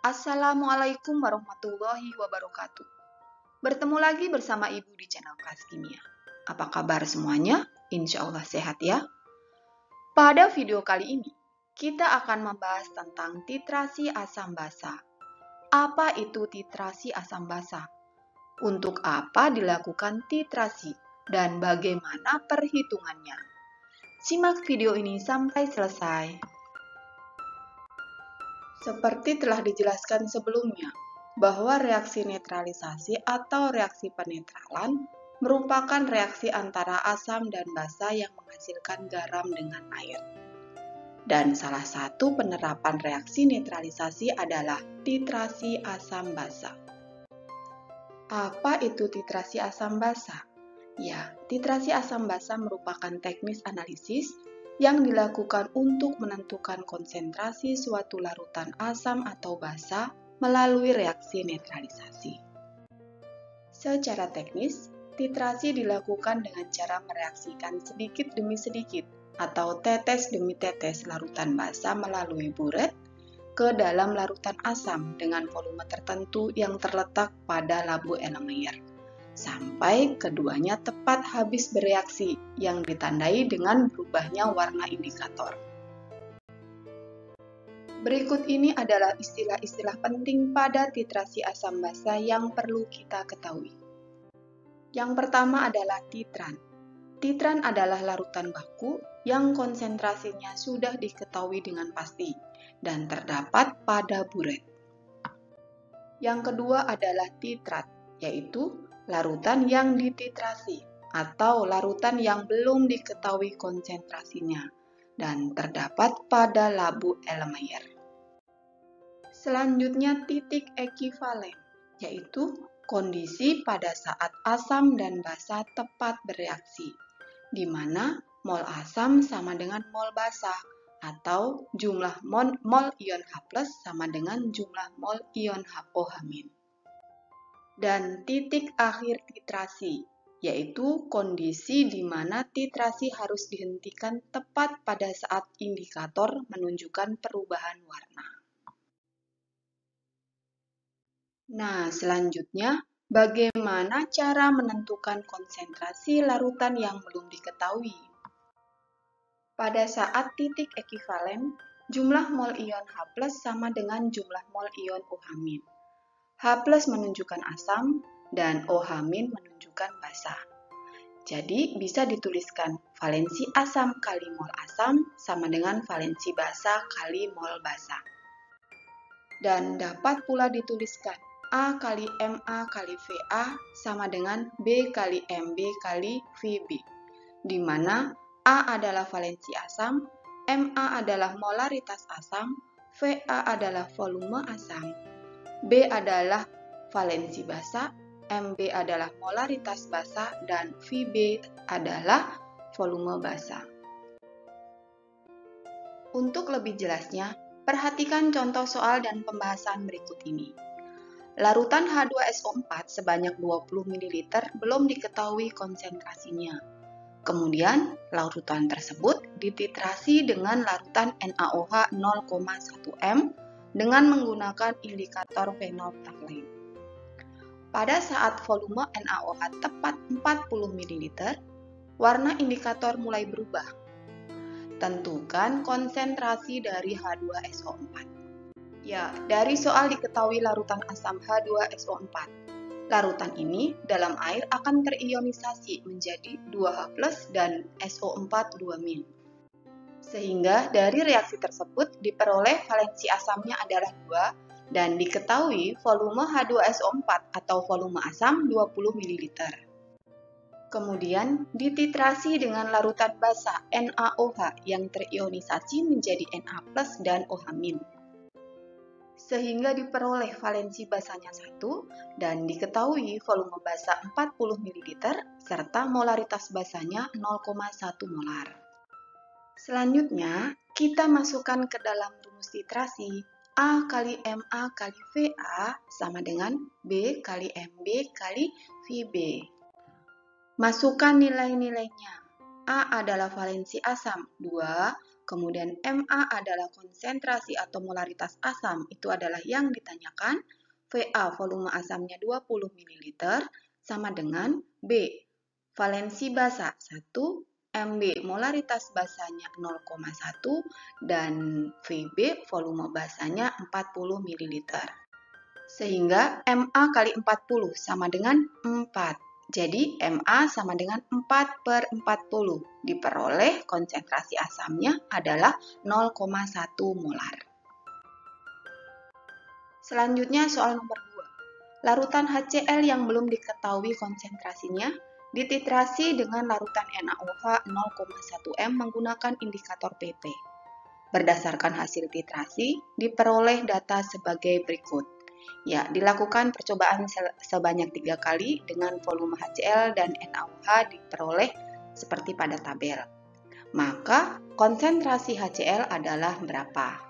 Assalamualaikum warahmatullahi wabarakatuh. Bertemu lagi bersama Ibu di channel Kelas Kimia. Apa kabar semuanya? Insya Allah sehat ya. Pada video kali ini, kita akan membahas tentang titrasi asam basa. Apa itu titrasi asam basa? Untuk apa dilakukan titrasi? Dan bagaimana perhitungannya? Simak video ini sampai selesai. Seperti telah dijelaskan sebelumnya, bahwa reaksi netralisasi atau reaksi penetralan merupakan reaksi antara asam dan basa yang menghasilkan garam dengan air. Dan salah satu penerapan reaksi netralisasi adalah titrasi asam basa. Apa itu titrasi asam basa? Ya, titrasi asam basa merupakan teknis analisis yang dilakukan untuk menentukan konsentrasi suatu larutan asam atau basa melalui reaksi netralisasi. Secara teknis, titrasi dilakukan dengan cara mereaksikan sedikit demi sedikit atau tetes demi tetes larutan basa melalui buret ke dalam larutan asam dengan volume tertentu yang terletak pada labu Erlenmeyer, sampai keduanya tepat habis bereaksi yang ditandai dengan berubahnya warna indikator. Berikut ini adalah istilah-istilah penting pada titrasi asam basa yang perlu kita ketahui. Yang pertama adalah titran. Titran adalah larutan baku yang konsentrasinya sudah diketahui dengan pasti dan terdapat pada buret. Yang kedua adalah titrat, yaitu larutan yang dititrasi atau larutan yang belum diketahui konsentrasinya dan terdapat pada labu Erlenmeyer. Selanjutnya titik ekivalen, yaitu kondisi pada saat asam dan basa tepat bereaksi, di mana mol asam sama dengan mol basa atau jumlah mol ion H+ sama dengan jumlah mol ion OH-. Dan titik akhir titrasi, yaitu kondisi di mana titrasi harus dihentikan tepat pada saat indikator menunjukkan perubahan warna. Nah, selanjutnya, bagaimana cara menentukan konsentrasi larutan yang belum diketahui? Pada saat titik ekivalen, jumlah mol ion H+ sama dengan jumlah mol ion OH-. H+ menunjukkan asam dan OH- menunjukkan basa. Jadi bisa dituliskan valensi asam kali mol asam sama dengan valensi basa kali mol basa. Dan dapat pula dituliskan A kali Ma kali Va sama dengan B kali Mb kali Vb, di mana A adalah valensi asam, Ma adalah molaritas asam, Va adalah volume asam, B adalah valensi basa, Mb adalah molaritas basa, dan Vb adalah volume basa. Untuk lebih jelasnya, perhatikan contoh soal dan pembahasan berikut ini. Larutan H2SO4 sebanyak 20 ml belum diketahui konsentrasinya. Kemudian, larutan tersebut dititrasi dengan larutan NaOH 0,1 m dengan menggunakan indikator phenolphthalein. Pada saat volume NaOH tepat 40 ml, warna indikator mulai berubah. Tentukan konsentrasi dari H2SO4. Ya, dari soal diketahui larutan asam H2SO4. Larutan ini dalam air akan terionisasi menjadi 2H+ dan SO4 2-. Sehingga dari reaksi tersebut diperoleh valensi asamnya adalah 2 dan diketahui volume H2SO4 atau volume asam 20 ml. Kemudian dititrasi dengan larutan basa NaOH yang terionisasi menjadi Na+ dan OH-. Sehingga diperoleh valensi basanya 1 dan diketahui volume basa 40 ml serta molaritas basanya 0,1 molar. Selanjutnya, kita masukkan ke dalam rumus titrasi A kali Ma kali Va sama dengan B kali Mb kali Vb. Masukkan nilai-nilainya. A adalah valensi asam 2, kemudian Ma adalah konsentrasi atau molaritas asam, itu adalah yang ditanyakan. Va volume asamnya 20 ml sama dengan B valensi basa 1, Mb molaritas basanya 0,1 dan Vb volume basanya 40 ml. Sehingga Ma kali 40 sama dengan 4. Jadi Ma sama dengan 4/40. Diperoleh konsentrasi asamnya adalah 0,1 molar. Selanjutnya soal nomor 2. Larutan HCl yang belum diketahui konsentrasinya dititrasi dengan larutan NaOH 0,1 m menggunakan indikator pp. Berdasarkan hasil titrasi, diperoleh data sebagai berikut. Ya, dilakukan percobaan sebanyak 3 kali dengan volume HCl dan NaOH diperoleh seperti pada tabel. Maka, konsentrasi HCl adalah berapa?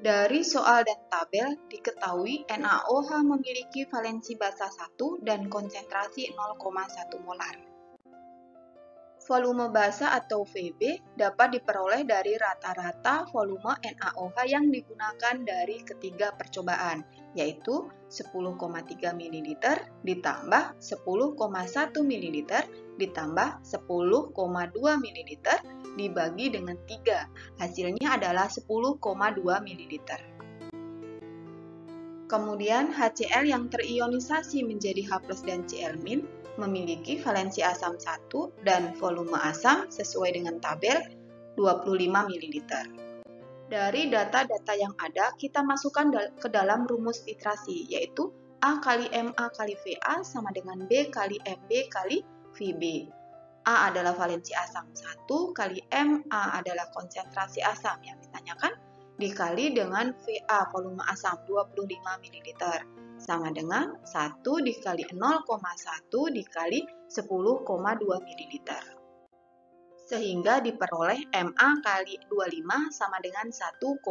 Dari soal dan tabel diketahui NaOH memiliki valensi basa 1 dan konsentrasi 0,1 molar. Volume basa atau Vb dapat diperoleh dari rata-rata volume NaOH yang digunakan dari ketiga percobaan, yaitu 10,3 ml ditambah 10,1 ml ditambah 10,2 ml dibagi dengan 3. Hasilnya adalah 10,2 ml. Kemudian HCl yang terionisasi menjadi H+ dan Cl- memiliki valensi asam 1 dan volume asam sesuai dengan tabel 25 ml. Dari data-data yang ada, kita masukkan ke dalam rumus titrasi, yaitu A kali Ma kali Va sama dengan B kali Mb kali Vb. A adalah valensi asam 1 kali Ma adalah konsentrasi asam yang ditanyakan, dikali dengan Va volume asam 25 ml sama dengan 1 dikali 0,1 dikali 10,2 ml. Sehingga diperoleh Ma kali 25 sama dengan 1,02.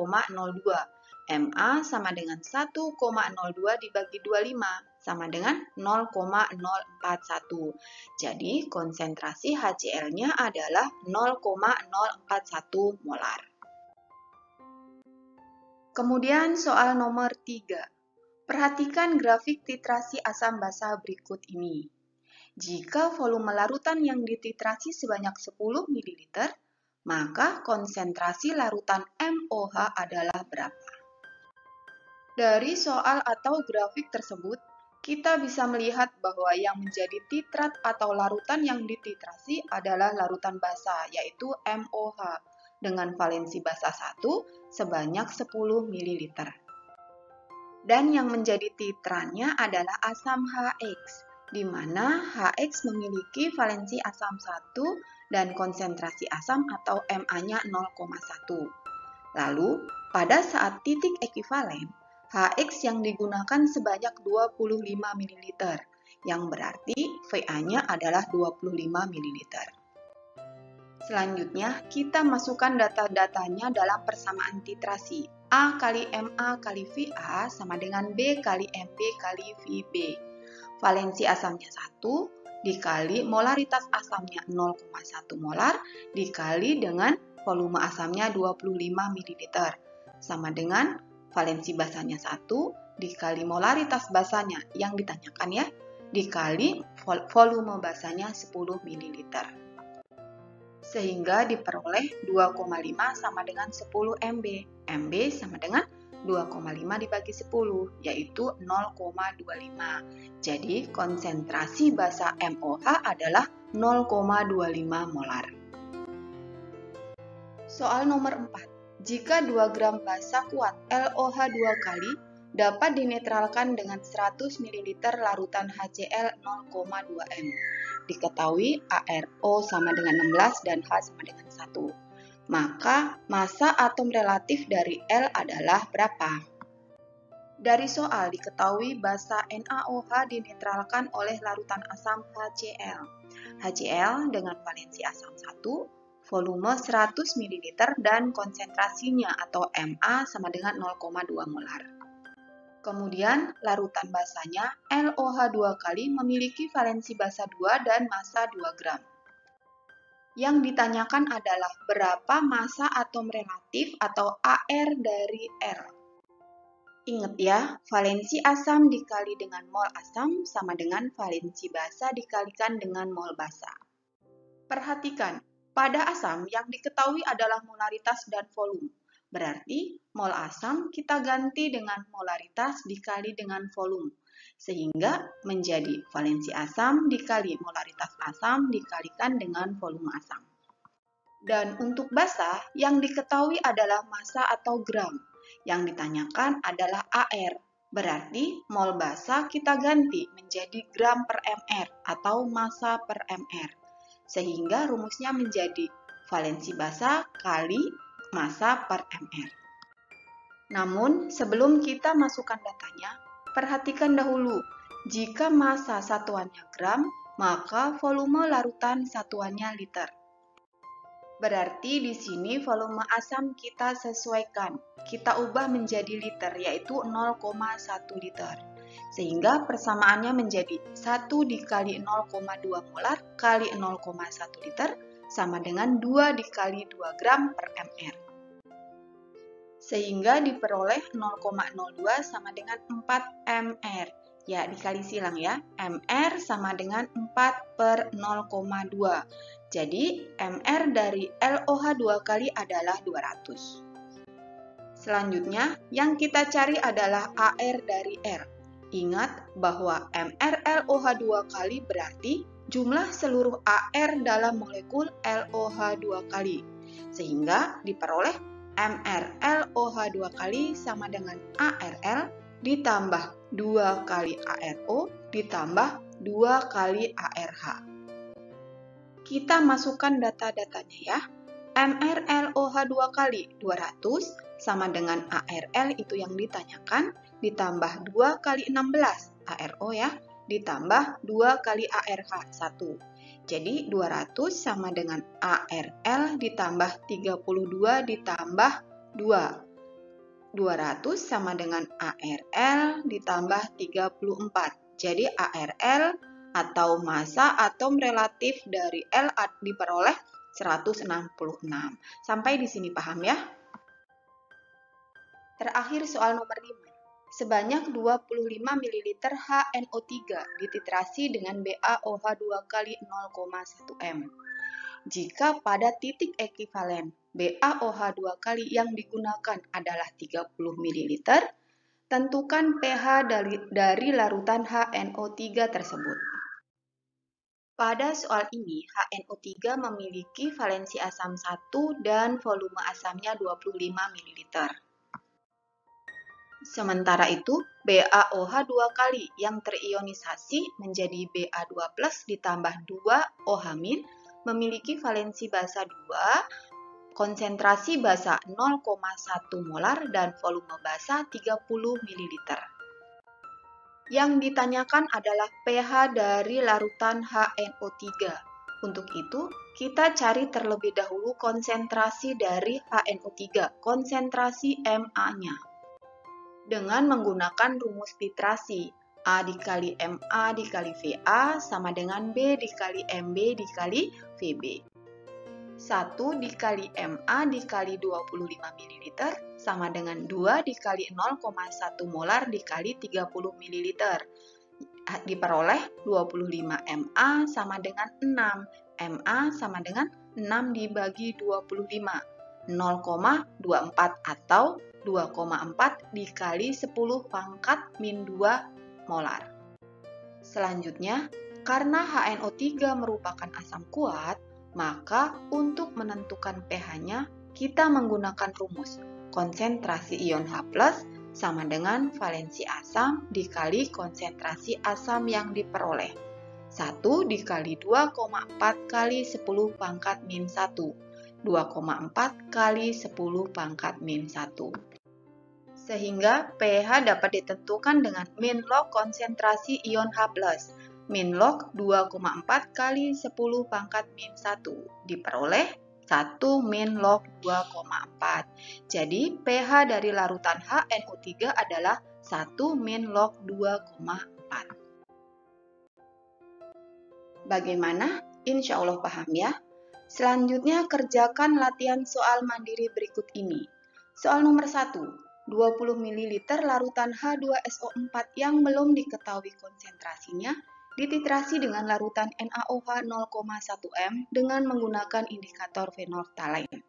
Ma sama dengan 1,02 dibagi 25 sama dengan 0,041. Jadi konsentrasi HCl-nya adalah 0,041 molar. Kemudian soal nomor 3. Perhatikan grafik titrasi asam basa berikut ini. Jika volume larutan yang dititrasi sebanyak 10 ml, maka konsentrasi larutan MOH adalah berapa? Dari soal atau grafik tersebut, kita bisa melihat bahwa yang menjadi titrat atau larutan yang dititrasi adalah larutan basa, yaitu MOH, dengan valensi basa 1 sebanyak 10 ml. Dan yang menjadi titrannya adalah asam HX, di mana HX memiliki valensi asam 1 dan konsentrasi asam atau Ma-nya 0,1. Lalu, pada saat titik ekivalen, HX yang digunakan sebanyak 25 ml, yang berarti Va-nya adalah 25 ml. Selanjutnya, kita masukkan data-datanya dalam persamaan titrasi. A kali Ma kali Va sama dengan B kali Mb kali Vb. Valensi asamnya 1 dikali molaritas asamnya 0,1 molar dikali dengan volume asamnya 25 ml. Sama dengan valensi basanya 1 dikali molaritas basanya yang ditanyakan ya, dikali volume basanya 10 ml. Sehingga diperoleh 2,5 sama dengan 10 MB. MB sama dengan 2,5 dibagi 10, yaitu 0,25. Jadi, konsentrasi basa MOH adalah 0,25 molar. Soal nomor 4. Jika 2 gram basa kuat LOH 2 kali dapat dinetralkan dengan 100 ml larutan HCl 0,2 m. Diketahui ARO sama dengan 16 dan H sama dengan 1. Maka massa atom relatif dari L adalah berapa? Dari soal diketahui basa NaOH dinetralkan oleh larutan asam HCl. HCl dengan valensi asam 1, volume 100 ml dan konsentrasinya atau Ma sama dengan 0,2 molar. Kemudian, larutan basanya LOH 2 kali memiliki valensi basa 2 dan massa 2 gram. Yang ditanyakan adalah berapa massa atom relatif atau AR dari R. Ingat ya, valensi asam dikali dengan mol asam sama dengan valensi basa dikalikan dengan mol basa. Perhatikan, pada asam yang diketahui adalah molaritas dan volume. Berarti mol asam kita ganti dengan molaritas dikali dengan volume. Sehingga menjadi valensi asam dikali molaritas asam dikalikan dengan volume asam. Dan untuk basa, yang diketahui adalah massa atau gram. Yang ditanyakan adalah AR. Berarti mol basa kita ganti menjadi gram per mR atau massa per mR. Sehingga rumusnya menjadi valensi basa kali massa per mR. Namun, sebelum kita masukkan datanya, perhatikan dahulu. Jika massa satuannya gram, maka volume larutan satuannya liter. Berarti di sini volume asam kita sesuaikan. Kita ubah menjadi liter, yaitu 0,1 liter. Sehingga persamaannya menjadi 1 dikali 0,2 molar kali 0,1 liter sama dengan 2 dikali 2 gram per mR. Sehingga diperoleh 0,02 sama dengan 4 mR. Ya, dikali silang ya. mR sama dengan 4 per 0,2. Jadi, mR dari LOH2 kali adalah 200. Selanjutnya, yang kita cari adalah AR dari R. Ingat bahwa mRLOH2 kali berarti jumlah seluruh AR dalam molekul LOH2 kali. Sehingga diperoleh mRLOH2 kali sama dengan ARL ditambah 2 kali ARO ditambah 2 kali ARH. Kita masukkan data-datanya ya. mRLOH2 kali 200 sama dengan ARL itu yang ditanyakan ditambah 2 kali 16 ARO ya ditambah 2 kali ARH 1. Jadi 200 sama dengan ARL ditambah 32 ditambah 2. 200 sama dengan ARL ditambah 34. Jadi ARL atau massa atom relatif dari L diperoleh 166. Sampai di sini paham ya? Terakhir soal nomor 5. Sebanyak 25 ml HNO3 dititrasi dengan BaOH2 kali 0,1 m. Jika pada titik ekivalen BaOH2 kali yang digunakan adalah 30 ml, tentukan pH dari larutan HNO3 tersebut. Pada soal ini, HNO3 memiliki valensi asam 1 dan volume asamnya 25 ml. Sementara itu, BaOH2 kali yang terionisasi menjadi Ba2+ ditambah 2 OH- memiliki valensi basa 2, konsentrasi basa 0,1 molar dan volume basa 30 ml. Yang ditanyakan adalah pH dari larutan HNO3. Untuk itu, kita cari terlebih dahulu konsentrasi dari HNO3, konsentrasi Ma-nya. Dengan menggunakan rumus titrasi, A dikali Ma dikali Va sama dengan B dikali Mb dikali Vb. 1 dikali Ma dikali 25 ml sama dengan 2 dikali 0,1 molar dikali 30 ml. Diperoleh 25 Ma sama dengan 6. Ma sama dengan 6 dibagi 25. 0,24 atau 2,4 dikali 10 pangkat min 2 molar. Selanjutnya, karena HNO3 merupakan asam kuat, maka untuk menentukan pH-nya, kita menggunakan rumus konsentrasi ion H+ sama dengan valensi asam dikali konsentrasi asam yang diperoleh. 1 dikali 2,4 kali 10 pangkat min 1. 2,4 kali 10 pangkat min 1. Sehingga pH dapat ditentukan dengan min log konsentrasi ion H+. Min log 2,4 kali 10 pangkat min 1 diperoleh 1 min log 2,4. Jadi pH dari larutan HNO3 adalah 1 min log 2,4. Bagaimana? Insya Allah paham ya? Selanjutnya, kerjakan latihan soal mandiri berikut ini. Soal nomor 1, 20 ml larutan H2SO4 yang belum diketahui konsentrasinya dititrasi dengan larutan NaOH 0,1 m dengan menggunakan indikator phenolphthalein.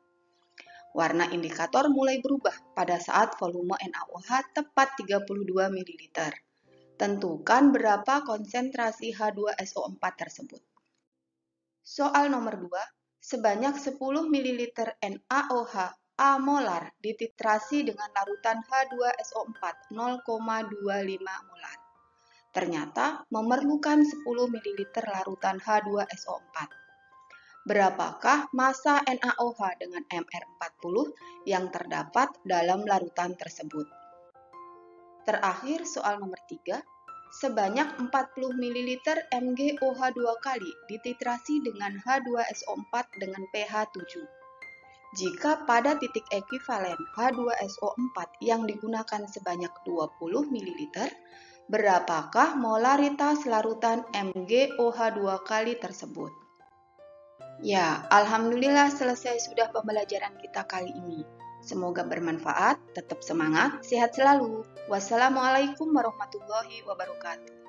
Warna indikator mulai berubah pada saat volume NaOH tepat 32 ml. Tentukan berapa konsentrasi H2SO4 tersebut. Soal nomor 2, sebanyak 10 ml NaOH A molar dititrasi dengan larutan H2SO4 0,25 molar. Ternyata memerlukan 10 ml larutan H2SO4. Berapakah massa NaOH dengan MR40 yang terdapat dalam larutan tersebut? Terakhir, soal nomor 3, sebanyak 40 ml MgOH 2 kali dititrasi dengan H2SO4 dengan pH 7. Jika pada titik ekuivalen H2SO4 yang digunakan sebanyak 20 ml, berapakah molaritas larutan MgOH 2 kali tersebut? Ya, alhamdulillah selesai sudah pembelajaran kita kali ini. Semoga bermanfaat, tetap semangat, sehat selalu. Wassalamualaikum warahmatullahi wabarakatuh.